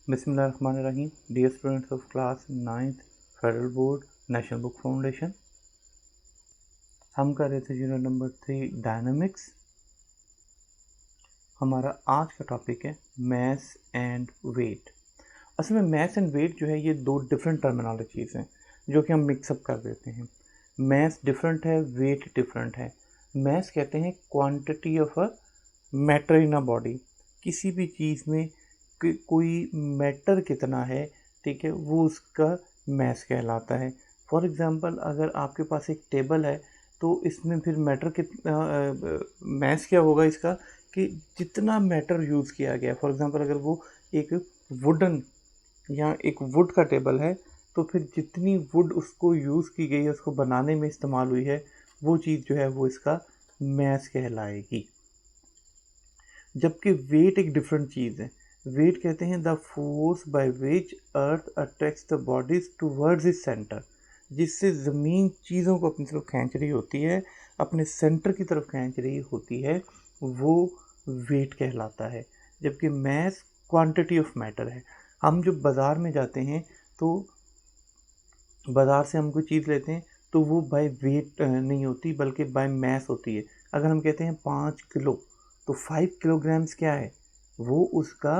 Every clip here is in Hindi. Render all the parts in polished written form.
बिस्मिल्लाहिर्रहमानिर्रहीम। Dear students of class 9th federal board national book foundation, हम कर रहे थे यूनिट नंबर 3 डायनामिक्स। हमारा आज का टॉपिक है मैस एंड वेट। असल में मैस एंड वेट जो है ये दो डिफरेंट टर्मिनोलॉजीज़ हैं जो कि हम मिक्सअप कर देते हैं। मैस डिफरेंट है, वेट डिफरेंट है। मैस कहते हैं quantity of a matter in a body, किसी भी चीज़ में कोई मैटर कितना है, ठीक है, वो उसका मैस कहलाता है। फॉर एग्ज़ाम्पल अगर आपके पास एक टेबल है तो इसमें फिर मैटर कितना मैस क्या होगा इसका कि जितना मैटर यूज़ किया गया। फॉर एग्ज़ाम्पल अगर वो एक वुडन या एक वुड का टेबल है तो फिर जितनी वुड उसको यूज़ की गई है, उसको बनाने में इस्तेमाल हुई है, वो चीज़ जो है वो इसका मैस कहलाएगी। जबकि वेट एक डिफरेंट चीज़ है। वेट कहते हैं the force by which earth attracts the bodies towards इस सेंटर, जिससे ज़मीन चीज़ों को अपनी तरफ खींच रही होती है, अपने सेंटर की तरफ खींच रही होती है, वो वेट कहलाता है। जबकि मैस क्वांटिटी ऑफ मैटर है। हम जब बाज़ार में जाते हैं तो बाज़ार से हम कोई चीज़ लेते हैं तो वो बाय वेट नहीं होती बल्कि बाय मैस होती है। अगर हम कहते हैं 5 किलो तो 5 किलोग्राम्स क्या है, वो उसका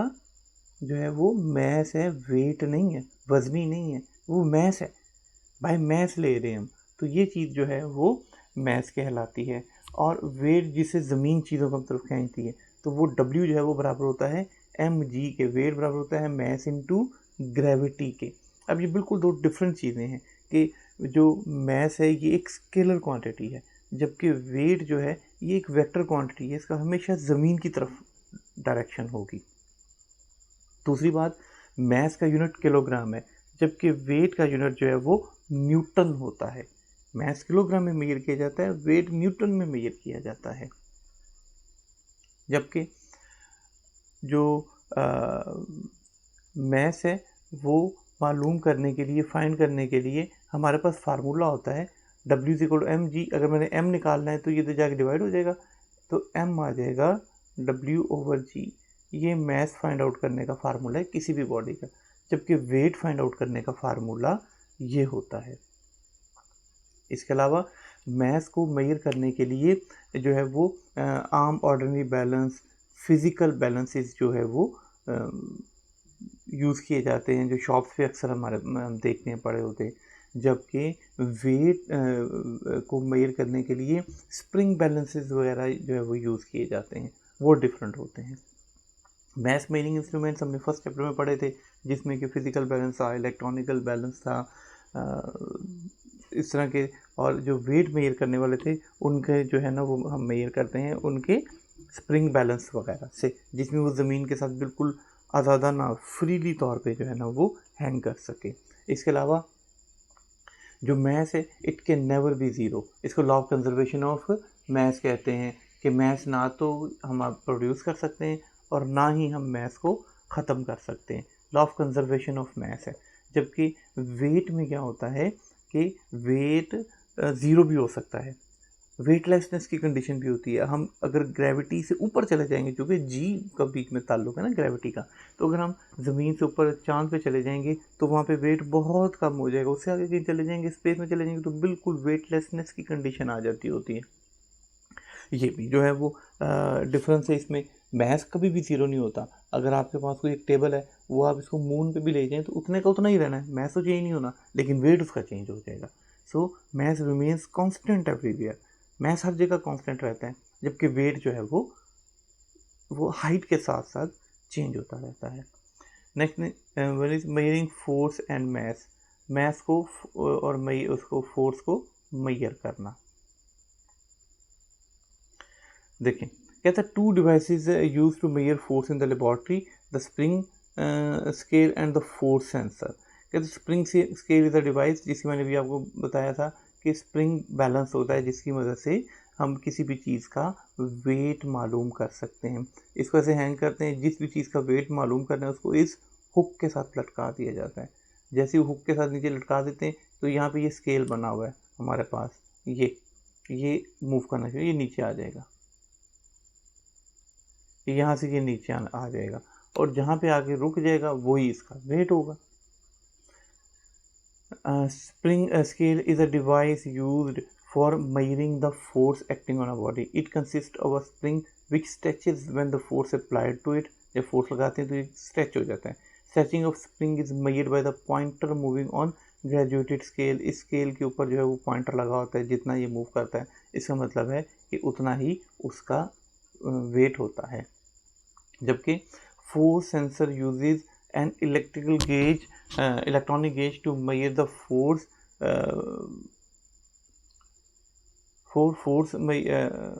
जो है वो मैस है, वेट नहीं है, वज़नी नहीं है, वो मैस है, बाय मैस ले रहे हैं हम। तो ये चीज़ जो है वो मैस कहलाती है। और वेट जिससे ज़मीन चीज़ों को अपनी तरफ खींचती है तो वो W जो है वो बराबर होता है mg के। वेट बराबर होता है मैस इनटू ग्रेविटी के। अब ये बिल्कुल दो डिफरेंट चीज़ें हैं कि जो मैस है ये एक स्केलर क्वांटिटी है, जबकि वेट जो है ये एक वेक्टर क्वांटिटी है, इसका हमेशा ज़मीन की तरफ डायरेक्शन होगी। दूसरी बात, मैस का यूनिट किलोग्राम है, जबकि वेट का यूनिट जो है वो न्यूटन होता है। मैस किलोग्राम में मेजर किया जाता है, वेट न्यूटन में मेजर किया जाता है। जबकि जो मैस है वो मालूम करने के लिए, फाइंड करने के लिए हमारे पास फार्मूला होता है W=mg। अगर मैंने m निकालना है तो ये तो जाके डिवाइड हो जाएगा, तो m आ जाएगा W/g। ये मैस फाइंड आउट करने का फार्मूला है किसी भी बॉडी का। जबकि वेट फाइंड आउट करने का फार्मूला ये होता है। इसके अलावा मैस को मेजर करने के लिए जो है वो arm ordinary balance, physical balances जो है वो यूज़ किए जाते हैं, जो शॉप्स पे अक्सर हमारे हम देखने पड़े होते हैं। जबकि वेट को मेजर करने के लिए स्प्रिंग बैलेंसेस वगैरह जो है वो यूज़ किए जाते हैं, वो डिफरेंट होते हैं। मैस मेजरिंग इंस्ट्रूमेंट्स हमने फर्स्ट चैप्टर में पढ़े थे, जिसमें कि फिजिकल बैलेंस था, इलेक्ट्रॉनिकल बैलेंस था, इस तरह के। और जो वेट मेजर करने वाले थे उनके जो है ना वो हम मेजर करते हैं उनके स्प्रिंग बैलेंस वगैरह से, जिसमें वो ज़मीन के साथ बिल्कुल आज़ादाना फ्रीली तौर पे जो है ना वो हैंग कर सके। इसके अलावा जो मैस है it can never be zero. इसको law of conservation of mass कहते हैं कि मैस ना तो हम प्रोड्यूस कर सकते हैं और ना ही हम मैस को ख़त्म कर सकते हैं। Law of conservation of mess है। जबकि वेट में क्या होता है कि वेट ज़ीरो भी हो सकता है, वेटलेसनेस की कंडीशन भी होती है। हम अगर ग्रेविटी से ऊपर चले जाएंगे, क्योंकि जी का बीच में ताल्लुक है ना ग्रेविटी का, तो अगर हम ज़मीन से ऊपर चांद पे चले जाएंगे तो वहाँ पे वेट बहुत कम हो जाएगा। उससे आगे कहीं चले जाएंगे, स्पेस में चले जाएंगे, तो बिल्कुल वेटलेसनेस की कंडीशन आ जाती होती है। ये भी जो है वो डिफरेंस है इसमें। मैस कभी भी ज़ीरो नहीं होता। अगर आपके पास कोई एक टेबल है, वो आप इसको मून पे भी ले जाएं तो उतने का उतना ही रहना है, मैस तो चेंज नहीं होना, लेकिन वेट उसका चेंज हो जाएगा। So mass remains constant everywhere. Mass हर जगह कांस्टेंट रहता है, जबकि वेट जो है वो हाइट के साथ साथ चेंज होता रहता है। Next one is measuring force and mass. Mass को और उसको फोर्स को मेजर करना। देखें, कहता है two devices use to measure force in the laboratory, the spring scale and the force sensor. कहते spring scale is a device, जिसकी मैंने भी आपको बताया था कि स्प्रिंग बैलेंस होता है, जिसकी मदद से हम किसी भी चीज़ का वेट मालूम कर सकते हैं। इसको ऐसे हैंग करते हैं, जिस भी चीज़ का वेट मालूम करना है उसको इस हुक के साथ लटका दिया जाता है। जैसे ही हुक के साथ नीचे लटका देते हैं तो यहाँ पे ये स्केल बना हुआ है हमारे पास, ये मूव करना चाहिए, ये नीचे आ जाएगा, यहाँ से ये नीचे आ जाएगा। और जहाँ पे आके रुक जाएगा वही इसका वेट होगा। Spring scale is a device used for measuring the force acting on a body. It consists of a spring which stretches when the force applied to it. जब फोर्स लगाते हैं तो ये स्ट्रेच हो जाता है। Stretching of spring is measured by the pointer moving on graduated scale. इस स्केल के ऊपर जो है वो पॉइंटर लगा होता है, जितना ये मूव करता है इसका मतलब है कि उतना ही उसका वेट होता है। जबकि force sensor uses an electrical gauge electronic gauge to measure the force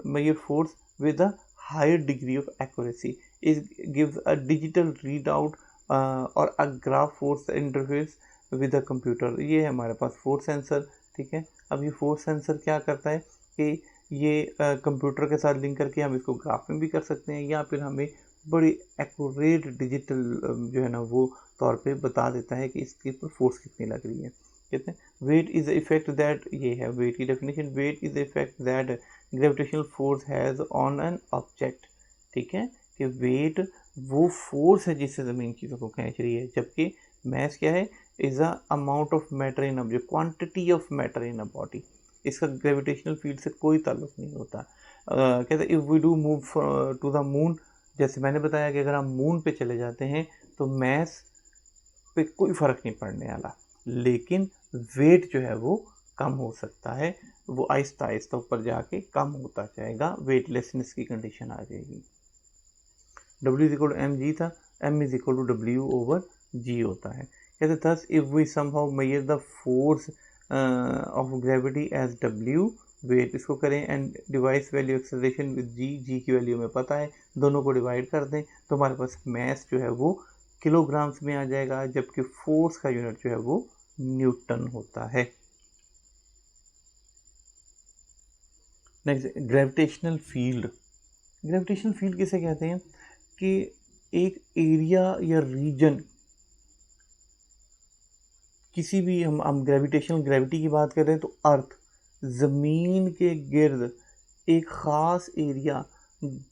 measure force with a higher degree of accuracy. It gives a digital readout or a graph force interface with the computer. ये है हमारे पास फोर्स सेंसर, ठीक है। अब ये फोर्स सेंसर क्या करता है कि ये कंप्यूटर के साथ लिंक करके हम इसको ग्राफ में भी कर सकते हैं, या फिर हमें बड़ी एक्यूरेट डिजिटल जो है ना वो तौर पे बता देता है कि इसके ऊपर फोर्स कितनी लग रही है। कहते हैं वेट इज इफेक्ट दैट, ये है वेट की definition, weight is effect that gravitational force has on an object. ठीक है, कि वेट वो फोर्स है जिससे ज़मीन चीज़ों को खींच रही है, जबकि मैस क्या है, is a amount of matter in object, quantity of matter in a body. इसका ग्रेविटेशनल फील्ड से कोई ताल्लुक नहीं होता। कहते हैं if we do move to the moon, जैसे मैंने बताया कि अगर हम मून पे चले जाते हैं तो मैस पे कोई फ़र्क नहीं पड़ने वाला, लेकिन वेट जो है वो कम हो सकता है, वो आहिस्ता आहिस्ता ऊपर जाके कम होता जाएगा, वेटलेसनेस की कंडीशन आ जाएगी। W is equal to M G था, M is equal to W/G होता है। कहते thus if we somehow measure the force of gravity as W weight, इसको करें and divides value acceleration with G की वैल्यू हमें पता है, दोनों को डिवाइड कर दें तो हमारे पास मैस जो है वो किलोग्राम्स में आ जाएगा, जबकि फोर्स का यूनिट जो है वो न्यूटन होता है। Next, gravitational field. Gravitational field किसे कहते हैं कि एक एरिया या रीजन, किसी भी हम ग्रेविटेशनल ग्रेविटी की बात कर रहे हैं तो अर्थ, ज़मीन के गिर्द एक ख़ास एरिया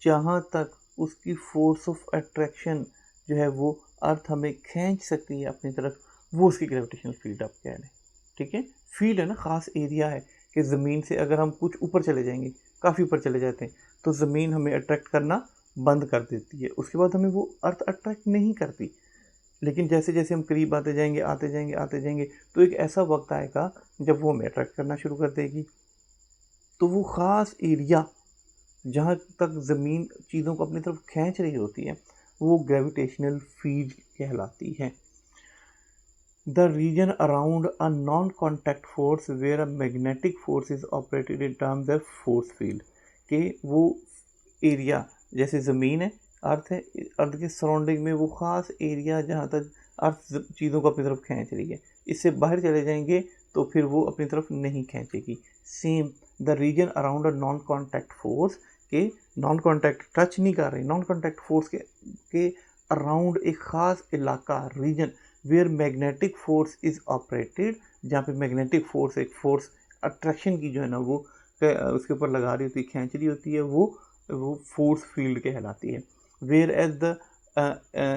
जहाँ तक उसकी फोर्स ऑफ अट्रैक्शन जो है वो अर्थ हमें खींच सकती है अपनी तरफ, वो उसकी ग्रेविटेशनल फील्ड आप कह रहे हैं। ठीक है, फील्ड है ना, ख़ास एरिया है कि ज़मीन से अगर हम कुछ ऊपर चले जाएंगे, काफ़ी ऊपर चले जाते हैं, तो ज़मीन हमें अट्रैक्ट करना बंद कर देती है, उसके बाद हमें वो अर्थ अट्रैक्ट नहीं करती। लेकिन जैसे जैसे हम करीब आते जाएंगे आते जाएंगे आते जाएंगे, तो एक ऐसा वक्त आएगा जब वो हमें अट्रैक्ट करना शुरू कर देगी। तो वो ख़ास एरिया जहाँ तक ज़मीन चीज़ों को अपनी तरफ खींच रही होती है वो ग्रेविटेशनल फील्ड कहलाती है। The reason around a non contact force where a magnetic force is operated in terms of force field, कि वो एरिया जैसे ज़मीन है, अर्थ है, अर्थ के सराउंडिंग में वो ख़ास एरिया जहाँ तक अर्थ चीज़ों को अपनी तरफ खींच रही है, इससे बाहर चले जाएंगे तो फिर वो अपनी तरफ नहीं खींचेगी। Same the reason around a non contact force, के नॉन कॉन्टैक्ट टच नहीं कर रही, नॉन कॉन्टैक्ट फोर्स के अराउंड एक ख़ास इलाका, region where magnetic force is operated, जहाँ पे मैग्नेटिक फोर्स, एक फोर्स अट्रैक्शन की जो है ना वो उसके ऊपर लगा रही होती है, खींच रही होती है, वो फोर्स फील्ड कहलाती है। Whereas the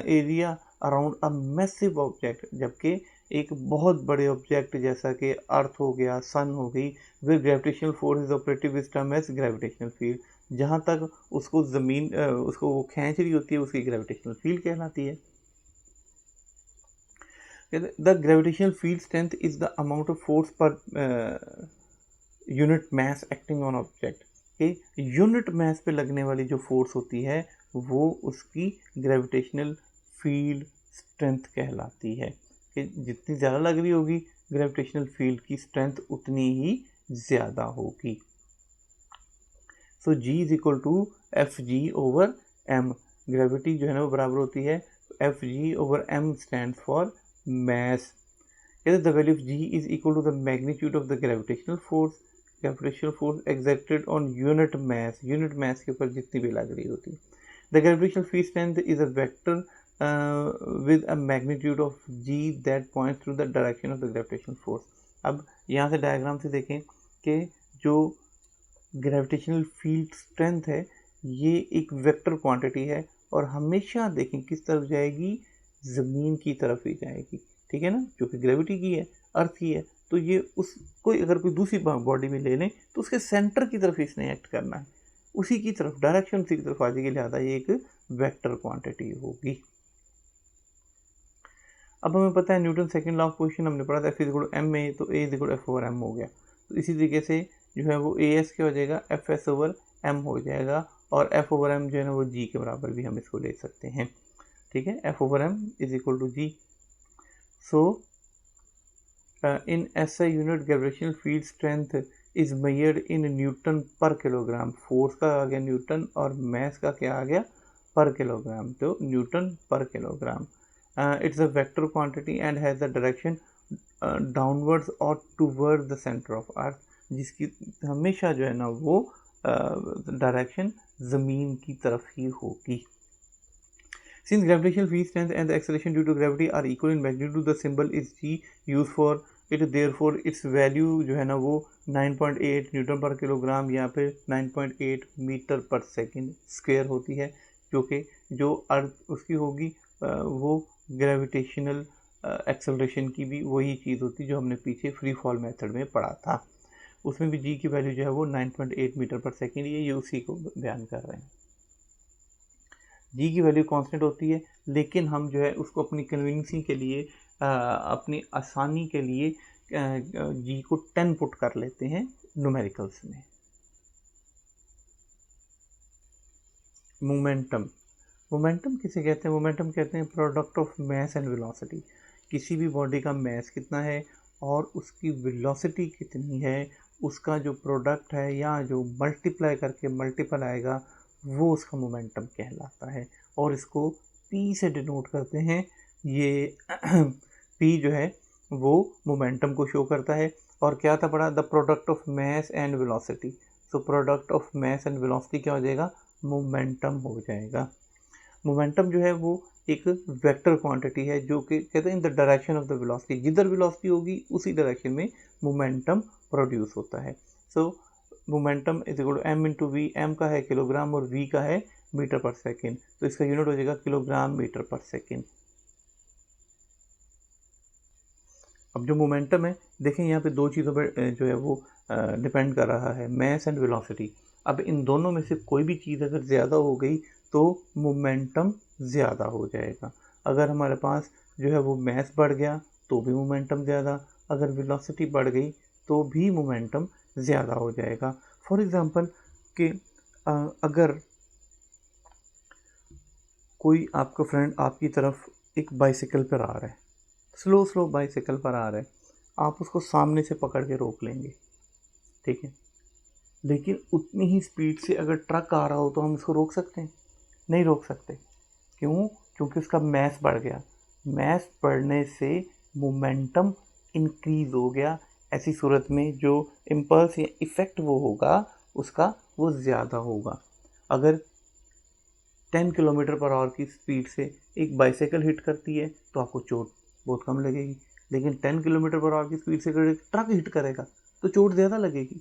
area around a massive object, जबकि एक बहुत बड़े ऑब्जेक्ट जैसा कि अर्थ हो गया, सन हो गई, where gravitational force is operative is term as gravitational field, जहाँ तक उसको ज़मीन उसको वो खींच रही होती है उसकी ग्रेविटेशनल फील्ड कहलाती है। The gravitational field strength is the amount of force per unit mass acting on object, कि यूनिट मास पे लगने वाली जो फोर्स होती है वो उसकी ग्रेविटेशनल फील्ड स्ट्रेंथ कहलाती है, कि जितनी ज़्यादा लग रही होगी ग्रेविटेशनल फील्ड की स्ट्रेंथ उतनी ही ज़्यादा होगी। So G is equal to Fg/m, gravity जो है ना वो बराबर होती है Fg/m stand for mass. The value of G is equal to the magnitude of the gravitational force exerted on unit mass के ऊपर जितनी भी लग रही होती है। The gravitational field strength is a vector with a magnitude of G that points through the direction of the gravitational force. अब यहाँ से डायग्राम से देखें कि जो ग्रेविटेशनल फील्ड स्ट्रेंथ है ये एक वेक्टर क्वांटिटी है और हमेशा देखें किस तरफ जाएगी, ज़मीन की तरफ ही जाएगी, ठीक है ना, जो कि ग्रेविटी की है, अर्थ की है। तो ये उसको अगर कोई दूसरी बॉडी में ले लें तो उसके सेंटर की तरफ इसने एक्ट करना है, उसी की तरफ, डायरेक्शन उसी की तरफ आ जाएगी, लिहाजा ये एक वेक्टर क्वांटिटी होगी। अब हमें पता है Newton second law of position हमने पढ़ा था, एफ इज एम में, तो ए इज एफ ओवर एम हो गया। तो इसी तरीके से जो है वो ए एस क्या हो जाएगा, एफ एस ओवर एम हो जाएगा, और एफ ओवर एम जो है ना वो जी के बराबर भी हम इसको ले सकते हैं, ठीक है, F over M is equal to G. So in S I unit gravitational field strength is measured in newton per kilogram. Force का आ गया न्यूटन और मैस का क्या आ गया, पर किलोग्राम, तो newton per kilogram. It's a vector quantity and has the direction downwards और toward the centre of earth, जिसकी हमेशा जो है ना वो डायरेक्शन ज़मीन की तरफ ही होगी। Since gravitational field strength and the acceleration due to gravity are equal in magnitude, the symbol is g used for it, therefore its value जो है ना वो 9.8 न्यूटन पर किलोग्राम या फिर 9.8 मीटर पर सेकंड स्क्वायर होती है, जो कि जो अर्थ उसकी होगी वो ग्रेविटेशनल एक्सेलरेशन की भी वही चीज़ होती जो हमने पीछे फ्री फॉल मेथड में पढ़ा था, उसमें भी जी की वैल्यू जो है वो 9.8 मीटर पर सेकेंड, ये उसी को बयान कर रहे हैं। जी की वैल्यू कांस्टेंट होती है, लेकिन हम जो है उसको अपनी कन्वीनियंसी के लिए अपनी आसानी के लिए जी को 10 पुट कर लेते हैं न्यूमेरिकल्स में। मोमेंटम, मोमेंटम किसे कहते हैं, मोमेंटम कहते हैं product of mess and velocity. किसी भी बॉडी का मैस कितना है और उसकी वेलोसिटी कितनी है, उसका जो प्रोडक्ट है या जो मल्टीप्लाई करके मल्टीपल आएगा वो उसका मोमेंटम कहलाता है, और इसको पी से डिनोट करते हैं। ये पी जो है वो मोमेंटम को शो करता है। और क्या था पढ़ा, the product of mess and velocity, so product of mess and velocity क्या हो जाएगा, मोमेंटम हो जाएगा। मोमेंटम जो है वो एक वेक्टर क्वांटिटी है जो कि कहते हैं in the direction of the velocity, जिधर वेलोसिटी होगी उसी डायरेक्शन में मोमेंटम प्रोड्यूस होता है। So momentum is equal to M into V, एम का है किलोग्राम और वी का है मीटर पर सेकेंड, तो इसका यूनिट हो जाएगा किलोग्राम मीटर पर सेकेंड। अब जो मोमेंटम है देखें यहाँ पे दो चीज़ों पर जो है वो डिपेंड कर रहा है, मैस एंड वेलोसिटी। अब इन दोनों में से कोई भी चीज़ अगर ज़्यादा हो गई तो मोमेंटम ज़्यादा हो जाएगा। अगर हमारे पास जो है वो मैस बढ़ गया तो भी मोमेंटम ज़्यादा, अगर वेलोसिटी बढ़ गई तो भी मोमेंटम ज़्यादा हो जाएगा। फॉर एग्ज़ाम्पल कि अगर कोई आपका फ्रेंड आपकी तरफ एक बाइसिकल पर आ रहा है, स्लो बाइसिकल पर आ रहा है, आप उसको सामने से पकड़ के रोक लेंगे, ठीक है, लेकिन उतनी ही स्पीड से अगर ट्रक आ रहा हो तो हम उसको रोक सकते हैं, नहीं रोक सकते। क्यों, क्योंकि उसका मैस बढ़ गया, मैस बढ़ने से मोमेंटम इंक्रीज हो गया। ऐसी सूरत में जो इम्पल्स या इफ़ेक्ट वो होगा उसका वो ज़्यादा होगा। अगर 10 किलोमीटर पर आवर की स्पीड से एक बाइसाइकिल हिट करती है तो आपको चोट बहुत कम लगेगी, लेकिन 10 किलोमीटर पर आवर की स्पीड से अगर एक ट्रक हिट करेगा तो चोट ज़्यादा लगेगी,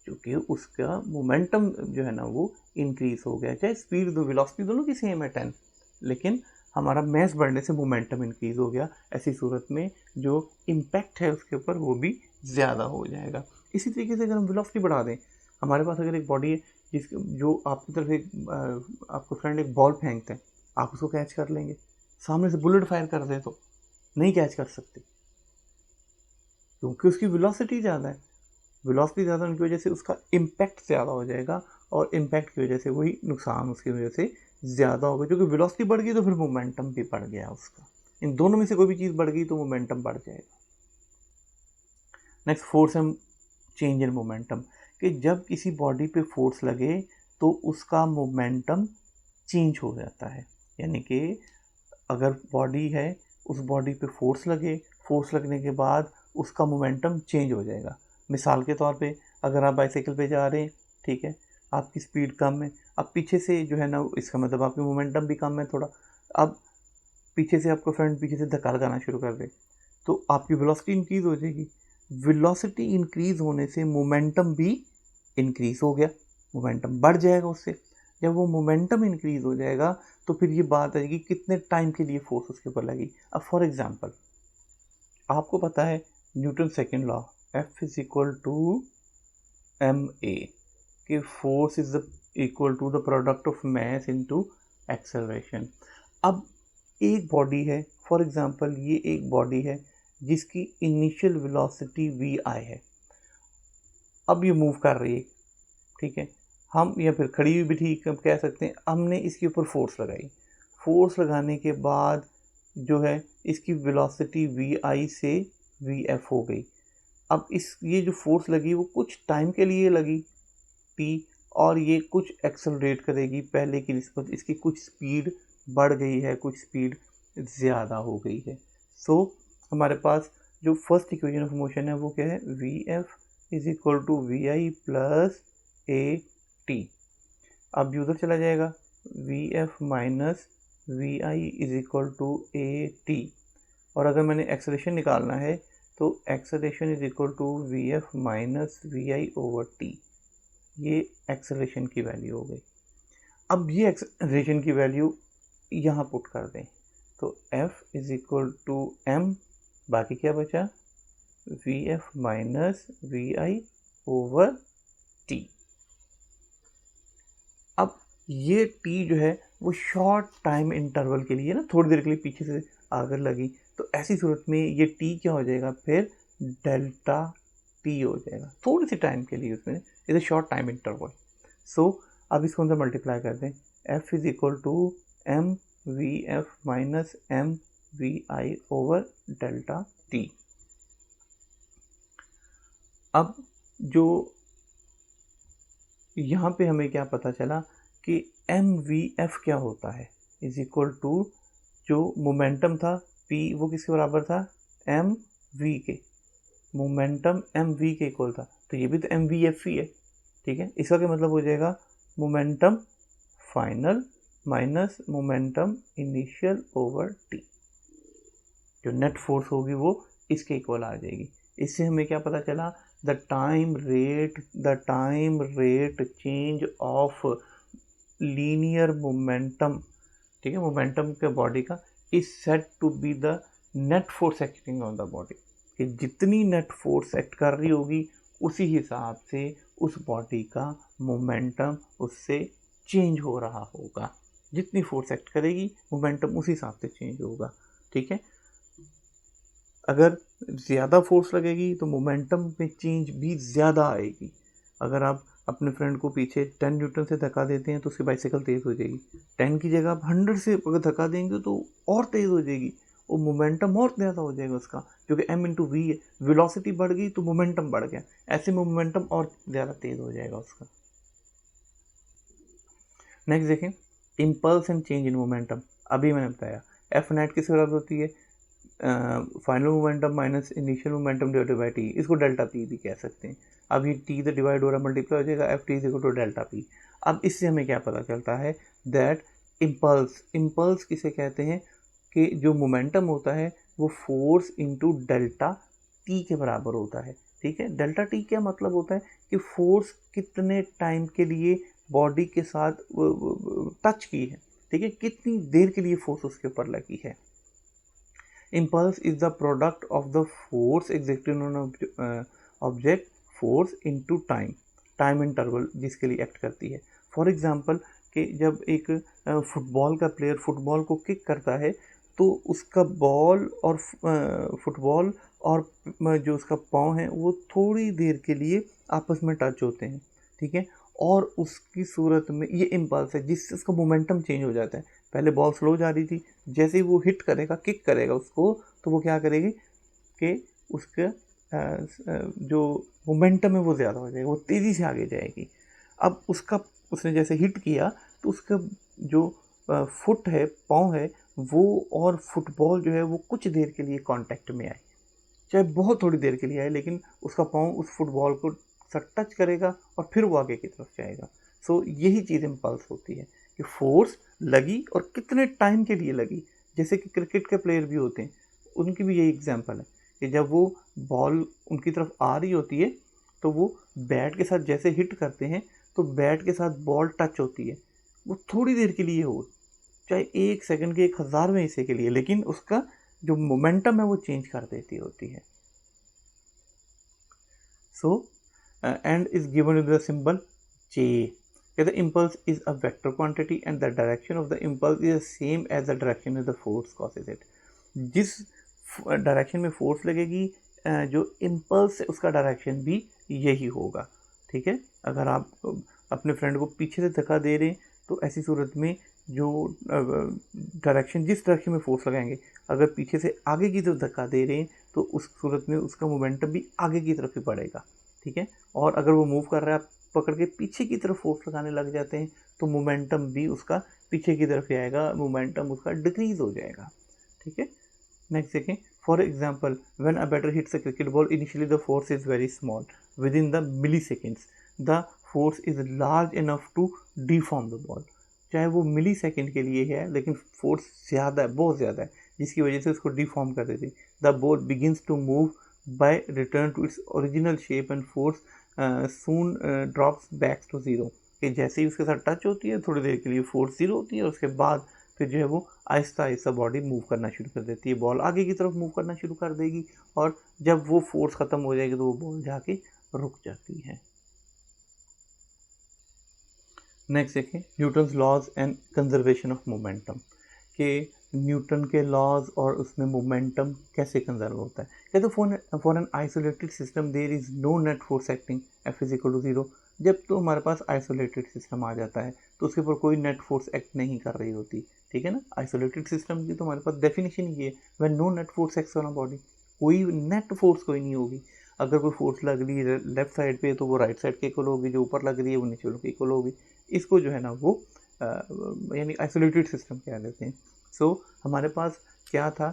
क्योंकि उसका मोमेंटम जो है ना वो इंक्रीज हो गया। चाहे स्पीड दो वेलोसिटी दोनों की सेम है 10, लेकिन हमारा मैस बढ़ने से मोमेंटम इंक्रीज हो गया। ऐसी सूरत में जो इम्पैक्ट है उसके ऊपर वो भी ज़्यादा हो जाएगा। इसी तरीके से अगर हम वेलोसिटी बढ़ा दें, हमारे पास अगर एक बॉडी है जो आपकी तरफ एक आपका फ्रेंड एक बॉल फेंकते हैं, आप उसको कैच कर लेंगे, सामने से बुलेट फायर कर दे तो नहीं कैच कर सकते, क्योंकि उसकी वेलोसिटी ज़्यादा है। वेलोसिटी ज़्यादा होने की वजह से उसका इम्पैक्ट ज़्यादा हो जाएगा, और इम्पैक्ट की वजह से वही नुकसान उसकी वजह से ज़्यादा होगा, क्योंकि वेलोसिटी बढ़ गई तो फिर मोमेंटम भी बढ़ गया उसका। इन दोनों में से कोई भी चीज़ बढ़ गई तो मोमेंटम बढ़ जाएगा। Next, force and change in momentum, कि जब किसी बॉडी पे फोर्स लगे तो उसका मोमेंटम चेंज हो जाता है। यानी कि अगर बॉडी है, उस बॉडी पे फोर्स लगे, फोर्स लगने के बाद उसका मोमेंटम चेंज हो जाएगा। मिसाल के तौर पे अगर आप बाइसाइकिल पे जा रहे हैं, ठीक है, आपकी स्पीड कम है, अब पीछे से जो है ना, इसका मतलब आपकी मोमेंटम भी कम है थोड़ा, अब पीछे से आपका फ्रेंड पीछे से धक्का लगाना शुरू कर दे तो आपकी वेलोसिटी इंक्रीज हो जाएगी। वेलोसिटी इंक्रीज होने से मोमेंटम भी इंक्रीज हो गया, मोमेंटम बढ़ जाएगा उससे। जब वो मोमेंटम इंक्रीज हो जाएगा तो फिर ये बात आएगी कितने टाइम के लिए फोर्स उसके ऊपर लगी। अब फॉर एग्जांपल आपको पता है Newton second law F is equal to M A कि force is equal to the product of mass into acceleration. अब एक बॉडी है, फॉर एग्जांपल ये एक बॉडी है जिसकी इनिशियल वेलोसिटी वी आई है। अब ये मूव कर रही है, ठीक है, हम या फिर खड़ी हुई भी ठीक कह सकते हैं। हमने इसके ऊपर फोर्स लगाई, फोर्स लगाने के बाद जो है इसकी वेलोसिटी वी आई से वी एफ हो गई। अब ये जो फोर्स लगी वो कुछ टाइम के लिए लगी टी, और ये कुछ एक्सेलरेट करेगी पहले की निस्बत, इसकी कुछ स्पीड बढ़ गई है, कुछ स्पीड ज़्यादा हो गई है। सो हमारे पास जो फर्स्ट इक्वेशन ऑफ मोशन है वो क्या है, V F is equal to V I plus A T. अब उधर चला जाएगा V F minus V I is equal to A T, और अगर मैंने एक्सेलरेशन निकालना है तो acceleration is equal to V F minus V I over T. ये एक्सेलरेशन की वैल्यू हो गई। अब ये एक्सेलरेशन की वैल्यू यहाँ पुट कर दें तो F is equal to M, बाकी क्या बचा, V F minus V I over T. अब ये टी जो है वो शॉर्ट टाइम इंटरवल के लिए ना थोड़ी देर के लिए पीछे से आकर लगी, तो ऐसी सूरत में ये टी क्या हो जाएगा, फिर डेल्टा टी हो जाएगा थोड़ी सी टाइम के लिए, उसमें is a short time interval. So अब इसको अंदर मल्टीप्लाई कर दें, F is equal to M V F minus M V I over delta T. अब जो यहाँ पे हमें क्या पता चला कि एम वी एफ क्या होता है, इज इक्वल टू जो मोमेंटम था P वो किसके बराबर था, एम वी के। मोमेंटम एम वी के इक्वल था, तो ये भी तो एम वी एफ ही है, ठीक है। इसका क्या मतलब हो जाएगा, momentum final minus momentum initial over T. जो नेट फोर्स होगी वो इसके इक्वल आ जाएगी। इससे हमें क्या पता चला, the time rate change of linear momentum, ठीक है, मोमेंटम के बॉडी का is set to be the net force acting on the body, कि जितनी नेट फोर्स एक्ट कर रही होगी उसी हिसाब से उस बॉडी का मोमेंटम उससे चेंज हो रहा होगा। जितनी फोर्स एक्ट करेगी मोमेंटम उसी हिसाब से चेंज होगा, ठीक है। अगर ज़्यादा फोर्स लगेगी तो मोमेंटम में चेंज भी ज़्यादा आएगी। अगर आप अपने फ्रेंड को पीछे 10 न्यूटन से धक्का देते हैं तो उसकी बाइसिकल तेज़ हो जाएगी, 10 की जगह आप 100 से अगर धक्का देंगे तो और तेज़ हो जाएगी, और मोमेंटम और ज़्यादा हो जाएगा उसका, क्योंकि m इंटू वी है, वेलोसिटी बढ़ गई तो मोमेंटम बढ़ गया, ऐसे में मोमेंटम और ज़्यादा तेज़ हो जाएगा उसका। नेक्स्ट देखें, impulse and change in momentum. अभी मैंने बताया एफ नेट किसके बराबर होती है, final momentum minus initial momentum divided by T, इसको डेल्टा पी भी कह सकते हैं। अब ये टी से डिवाइड हो रहा है, मल्टीप्लाई हो जाएगा, F T is equal to delta P. अब इससे हमें क्या पता चलता है, दैट इम्पल्स किसे कहते हैं, कि जो मोमेंटम होता है वो फोर्स इनटू डेल्टा टी के बराबर होता है, ठीक है। डेल्टा टी क्या मतलब होता है कि फोर्स कितने टाइम के लिए बॉडी के साथ टच की है, ठीक है, कितनी देर के लिए फोर्स उसके ऊपर लगी है। Impulse is the product of the force executed on object force into time interval जिसके लिए एक्ट करती है। फॉर एग्जांपल कि जब एक फुटबॉल का प्लेयर फुटबॉल को किक करता है तो उसका बॉल और फुटबॉल और जो उसका पाँव है वो थोड़ी देर के लिए आपस में टच होते हैं, ठीक है, और उसकी सूरत में ये इम्पल्स है जिससे उसका मोमेंटम चेंज हो जाता है। पहले बॉल स्लो जा रही थी, जैसे ही वो हिट करेगा, किक करेगा उसको, तो वो क्या करेगी कि उसका जो मोमेंटम है वो ज़्यादा हो जाएगा, वो तेज़ी से आगे जाएगी। अब उसने जैसे हिट किया तो उसका जो फुट है, पाँव है, वो और फुटबॉल जो है वो कुछ देर के लिए कांटेक्ट में आए, चाहे बहुत थोड़ी देर के लिए आए, लेकिन उसका पाँव उस फुटबॉल को टच करेगा और फिर वो आगे की तरफ जाएगा। सो यही चीज़ इम्पल्स होती है कि फोर्स लगी और कितने टाइम के लिए लगी। जैसे कि क्रिकेट के प्लेयर भी होते हैं, उनकी भी यही एग्जांपल है कि जब वो बॉल उनकी तरफ आ रही होती है तो वो बैट के साथ जैसे हिट करते हैं तो बैट के साथ बॉल टच होती है, वो थोड़ी देर के लिए हो, चाहे 1 सेकंड के 1000वें हिस्से के लिए, लेकिन उसका जो मोमेंटम है वो चेंज कर देती होती है। So and is given with the symbol J. The impulse is a vector quantity and the direction of the impulse is the same as the direction of the force causes it. जिस डायरेक्शन में फोर्स लगेगी जो इम्पल्स है उसका डायरेक्शन भी यही होगा। ठीक है, अगर आप अपने फ्रेंड को पीछे से धक्का दे रहे हैं तो ऐसी सूरत में जो डायरेक्शन, जिस डायरेक्शन में फोर्स लगाएंगे, अगर पीछे से आगे की तरफ धक्का दे रहे हैं तो उस सूरत में उसका मोमेंटम भी आगे की तरफ ही बढ़ेगा। ठीक है, और अगर वो मूव कर रहा है, पकड़ के पीछे की तरफ फोर्स लगाने लग जाते हैं तो मोमेंटम भी उसका पीछे की तरफ ही आएगा, मोमेंटम उसका डिक्रीज हो जाएगा। ठीक है, नेक्स्ट देखें, for example when a batter hits a cricket ball initially the force is very small, within the milliseconds the force is large enough to deform the ball. चाहे वो मिली सेकेंड के लिए है लेकिन फोर्स ज़्यादा है, बहुत ज़्यादा है, जिसकी वजह से उसको डिफॉर्म कर देती। The ball begins to move by return to its original shape and force soon drops back to zero. कि जैसे ही उसके साथ टच होती है थोड़ी देर के लिए फोर्स ज़ीरो होती है और उसके बाद फिर जो है वो आहिस्ता आहिस्ता बॉडी मूव करना शुरू कर देती है, बॉल आगे की तरफ मूव करना शुरू कर देगी और जब वो फोर्स ख़त्म हो जाएगी तो वो बॉल जाके रुक जाती है। नेक्स्ट देखें, Newton's laws and conservation of momentum, कि न्यूटन के लॉज और उसमें मोमेंटम कैसे कंजर्व होता है। कहते for an isolated system there is no net force acting F is equal to zero. जब तो हमारे पास आइसोलेटेड सिस्टम आ जाता है तो उसके ऊपर कोई नेट फोर्स एक्ट नहीं कर रही होती। ठीक है ना, आइसोलेटेड सिस्टम की तो हमारे पास डेफिनेशन ही है, when no net force acts on a body, कोई नेट फोर्स कोई नहीं होगी। अगर कोई फोर्स लग रही है लेफ्ट साइड पे तो वो राइट साइड के इक्वल होगी, जो ऊपर लग रही है वो नीचे के इक्वल होगी। इसको जो है ना वो यानी आइसोलेटेड सिस्टम कह देते हैं। सो हमारे पास क्या था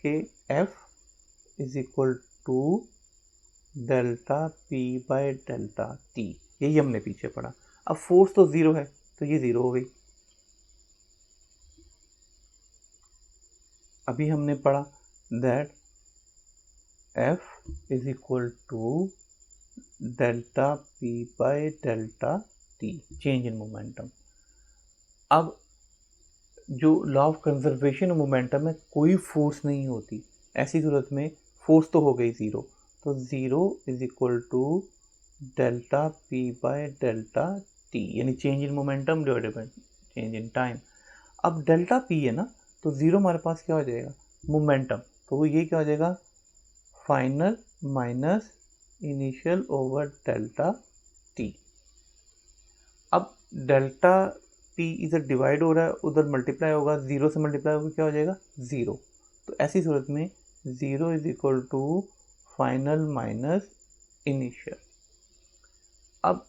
कि F is equal to delta P by delta T, यही हमने पीछे पढ़ा। अब फोर्स तो ज़ीरो है तो ये ज़ीरो हो गई। अभी हमने पढ़ा that F is equal to delta P by delta T, change in momentum. अब जो law of conservation of momentum है, कोई फोर्स नहीं होती, ऐसी सूरत में फोर्स तो हो गई ज़ीरो, तो zero is equal to delta P by delta T, यानी change in momentum divided by change in time. अब डेल्टा P है ना, तो ज़ीरो हमारे पास क्या हो जाएगा, मोमेंटम, तो वो ये क्या हो जाएगा, final minus initial over delta T। अब डेल्टा P इधर डिवाइड हो रहा है, उधर मल्टीप्लाई होगा, ज़ीरो से मल्टीप्लाई होगा, क्या हो जाएगा, ज़ीरो। तो ऐसी सूरत में zero is equal to final minus initial. अब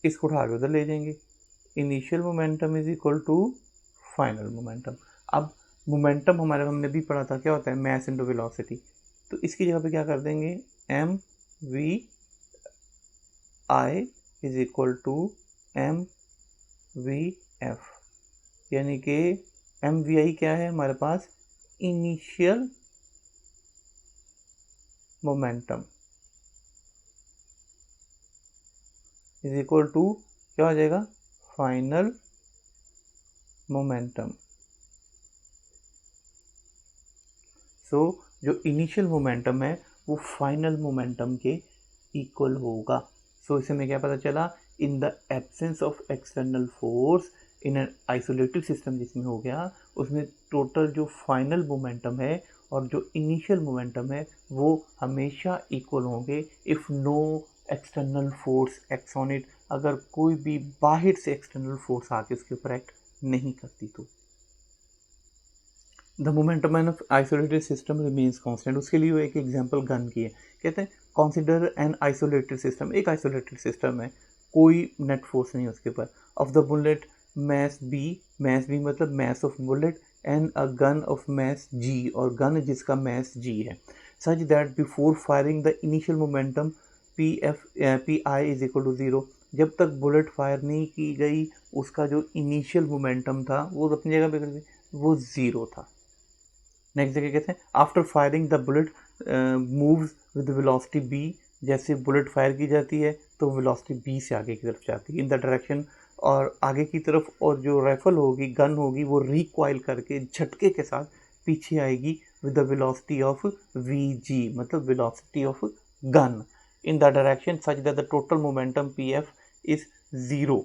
इसको उठा के उधर ले जाएंगे, initial momentum is equal to final momentum. अब मोमेंटम हमारे हमने भी पढ़ा था क्या होता है, मैस इनटू वेलोसिटी, तो इसकी जगह पे क्या कर देंगे, M V I is equal to M V F, यानी कि एम वी आई क्या है हमारे पास, initial momentum is equal to क्या हो जाएगा, फाइनल मोमेंटम। सो जो इनिशियल मोमेंटम है वो फाइनल मोमेंटम के इक्वल होगा। सो इससे हमें क्या पता चला, in the absence of external force in an isolated system जिसमें हो गया, उसमें टोटल जो फाइनल मोमेंटम है और जो इनिशियल मोमेंटम है वो हमेशा इक्वल होंगे if no external force acts on it, अगर कोई भी बाहर से एक्सटर्नल फोर्स आके उसके ऊपर एक्ट नहीं करती तो। The momentum of isolated system remains constant, उसके लिए वो एक एग्जांपल गन की है, कहते हैं कंसीडर एन आइसोलेटेड सिस्टम, एक आइसोलेटेड सिस्टम है, कोई नेट फोर्स नहीं उसके ऊपर, of the bullet mass B मतलब mass of bullet, and a gun of mass G, और गन जिसका मैस जी है, such that before firing the initial momentum P I is equal to zero, जब तक बुलेट फायर नहीं की गई उसका जो इनिशियल मोमेंटम था वो अपनी जगह पे वो ज़ीरो था। नेक्स्ट जगह कहते हैं after firing the bullet moves with velocity b, जैसे बुलेट फायर की जाती है तो वेलोसिटी b से आगे की तरफ जाती है, इन द डायरेक्शन और आगे की तरफ, और जो राइफल होगी, गन होगी, वो रिकॉइल करके झटके के साथ पीछे आएगी with the velocity of vg, मतलब velocity of gun in the direction such that the total momentum pf is 0।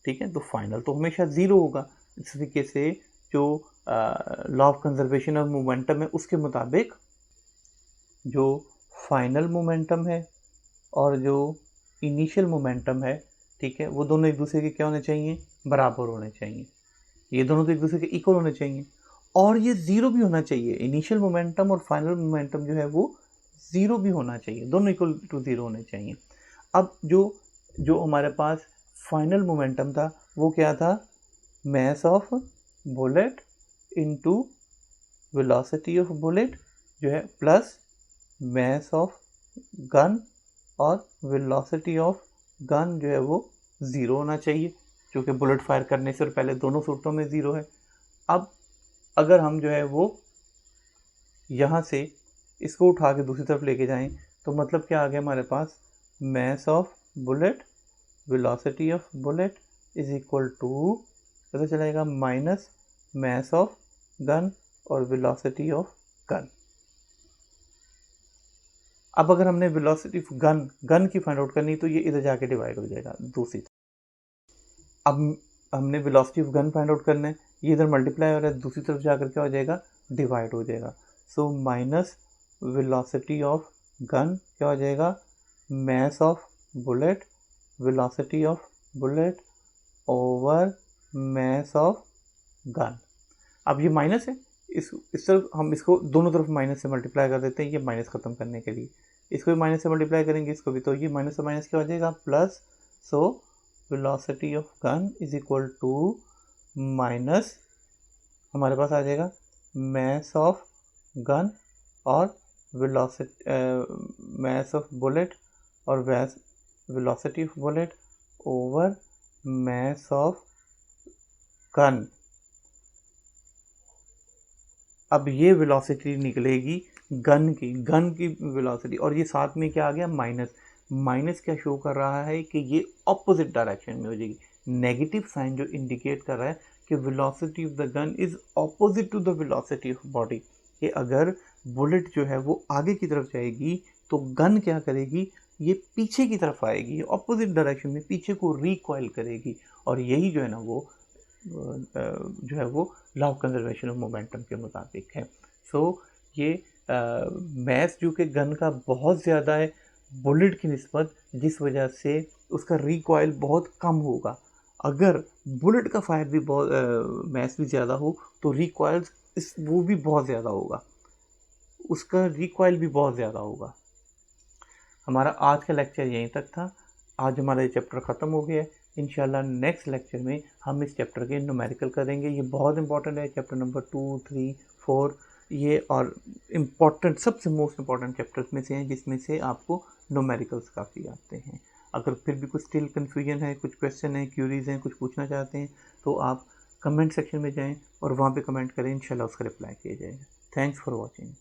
ठीक है, तो फाइनल तो हमेशा 0 होगा। इस तरीके से जो law of conservation of momentum है उसके मुताबिक जो फाइनल मोमेंटम है और जो इनिशियल मोमेंटम है, ठीक है, वो दोनों एक दूसरे के क्या होने चाहिए, बराबर होने चाहिए। ये दोनों तो एक दूसरे के इक्वल होने चाहिए, और ये ज़ीरो भी होना चाहिए। इनिशियल मोमेंटम और फाइनल मोमेंटम जो है वो ज़ीरो भी होना चाहिए, दोनों इक्वल टू ज़ीरो होने चाहिए। अब जो जो हमारे पास फाइनल मोमेंटम था वो क्या था, मास of bullet into velocity of bullet जो है प्लस मास ऑफ गन, और वेलोसिटी ऑफ गन जो है वो 0 होना चाहिए, क्योंकि बुलेट फायर करने से पहले दोनों सूरतों में 0 है। अब अगर हम जो है वो यहाँ से इसको उठा के दूसरी तरफ लेके जाएं तो मतलब क्या आ गया हमारे पास, mass of bullet velocity of bullet is equal to, पता चलेगा, माइनस मास ऑफ गन और वेलोसिटी ऑफ गन। अब अगर हमने वेलोसिटी ऑफ गन की फाइंड आउट करनी तो ये इधर जाके डिवाइड हो जाएगा दूसरी तरफ। अब हमने velocity of gun find out करना है, ये इधर मल्टीप्लाई हो रहा है, दूसरी तरफ जाकर क्या हो जाएगा, डिवाइड हो जाएगा। So minus velocity of gun क्या हो जाएगा, mass of bullet velocity of bullet over mass of gun. अब ये माइनस है, इस तरफ हम इसको दोनों तरफ माइनस से मल्टीप्लाई कर देते हैं, ये माइनस खत्म करने के लिए। इसको भी माइनस से मल्टीप्लाई करेंगे, इसको भी, तो ये माइनस से माइनस क्या हो जाएगा, plus. So velocity of gun is equal to minus, हमारे पास आ जाएगा मास ऑफ गन और वेलोसिटी मास ऑफ बुलेट और velocity of bullet over mass of gun. अब ये वेलोसिटी निकलेगी गन की वेलोसिटी, और ये साथ में क्या आ गया, माइनस। माइनस क्या शो कर रहा है कि ये ऑपोजिट डायरेक्शन में हो जाएगी। नेगेटिव साइन जो इंडिकेट कर रहा है कि velocity of the gun is opposite to the velocity of body, कि अगर बुलेट जो है वो आगे की तरफ जाएगी तो गन क्या करेगी, ये पीछे की तरफ आएगी, ऑपोजिट डायरेक्शन में पीछे को रिकॉइल करेगी। और यही जो है ना वो जो है वो law of conservation of momentum के मुताबिक है। सो ये मास जो कि गन का बहुत ज़्यादा है बुलेट की निस्बत, जिस वजह से उसका रिकॉइल बहुत कम होगा। अगर बुलेट का फायर भी बहुत मास भी ज़्यादा हो तो रिकॉइल वो भी बहुत ज़्यादा होगा, उसका रिकॉइल भी बहुत ज़्यादा होगा। हमारा आज का लेक्चर यहीं तक था। आज हमारा ये चैप्टर ख़त्म हो गया है। इंशाल्लाह नेक्स्ट लेक्चर में हम इस चैप्टर के न्यूमेरिकल करेंगे। ये बहुत इंपॉर्टेंट है, चैप्टर नंबर 2, 3, 4 ये, और इम्पॉर्टेंट, सबसे मोस्ट इम्पॉर्टेंट चैप्टर्स में से हैं, जिसमें से आपको न्यूमेरिकल्स काफ़ी आते हैं। अगर फिर भी कुछ स्टिल कन्फ्यूजन है, कुछ क्वेश्चन है, क्यूरीज हैं, कुछ पूछना चाहते हैं, तो आप कमेंट सेक्शन में जाएँ और वहाँ पे कमेंट करें, इंशाल्लाह उसका रिप्लाई किया जाएगा। Thanks for watching.